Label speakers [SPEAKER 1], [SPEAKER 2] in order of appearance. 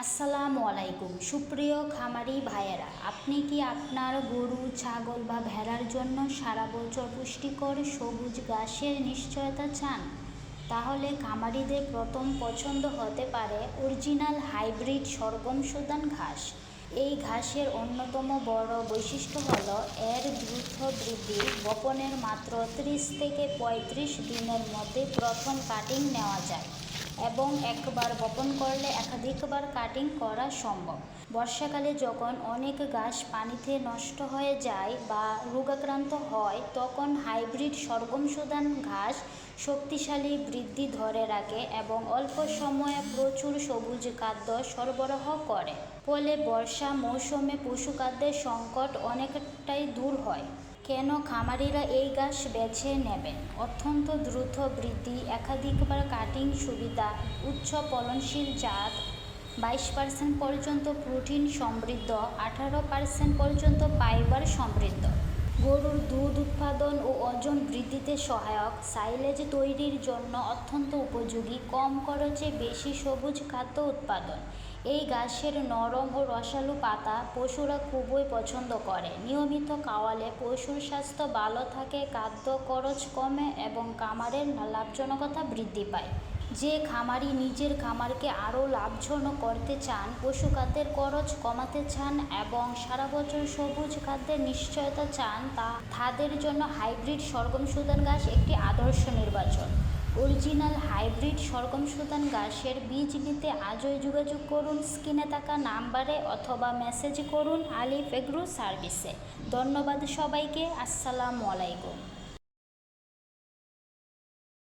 [SPEAKER 1] আসসালামু আলাইকুম সুপ্রিয় খামারি ভাইয়েরা, আপনি কি আপনার গরু, ছাগল বা ভেড়ার জন্য সারা বছর পুষ্টিকর সবুজ ঘাসের নিশ্চয়তা চান? তাহলে খামারিদের প্রথম পছন্দ হতে পারে অরিজিনাল হাইব্রিড সরগম সুদান ঘাস। এই ঘাসের অন্যতম বড় বৈশিষ্ট্য হল এর দ্রুত বৃদ্ধি। বপনের মাত্র 30 থেকে 35 দিনের মধ্যে প্রথম কাটিং নেওয়া যায় এবং একবার বপন করলে একাধিকবার কাটিং করা সম্ভব। বর্ষাকালে যখন অনেক ঘাস পানিতে নষ্ট হয়ে যায় বা রোগাক্রান্ত হয়, তখন হাইব্রিড সরগম সুদান ঘাস শক্তিশালী বৃদ্ধি ধরে রাখে এবং অল্প সময়ে প্রচুর সবুজ খাদ্য সরবরাহ করে। ফলে বর্ষা মৌসুমে পশুখাদ্যের সংকট অনেকটাই দূর হয়। কেন খামারিরা এই ঘাস বেছে নেবেন? অত্যন্ত দ্রুত বৃদ্ধি, একাধিকবার কাটিং সুবিধা, উচ্চ ফলনশীল জাত, 22% পর্যন্ত প্রোটিন সমৃদ্ধ, 18% পর্যন্ত ফাইবার সমৃদ্ধ। গরুর দুধ উৎপাদন ও ওজন বৃদ্ধিতে সহায়ক, সাইলেজ তৈরির জন্য অত্যন্ত উপযোগী, কম খরচে বেশি সবুজ খাদ্য উৎপাদন। এই ঘাসের নরম ও রসালো পাতা পশুরা খুবই পছন্দ করে। নিয়মিত খাওয়ালে পশুর স্বাস্থ্য ভালো থাকে, খাদ্য খরচ কমে এবং খামারের লাভজনকতা বৃদ্ধি পায়। যে খামারি নিজের খামারকে আরও লাভজনক করতে চান, পশুখাদ্যের খরচ কমাতে চান এবং সারা বছর সবুজ খাদ্যের নিশ্চয়তা চান, তাদের জন্য হাইব্রিড সরগম সুদান ঘাস একটি আদর্শ নির্বাচন। অরিজিনাল হাইব্রিড সরগম সুদান ঘাসের বীজ নিতে আজই যোগাযোগ করুন স্ক্রিনে থাকা নাম্বারে অথবা মেসেজ করুন আলিফ এগ্রো সার্ভিসে। ধন্যবাদ সবাইকে। আসসালামু আলাইকুম।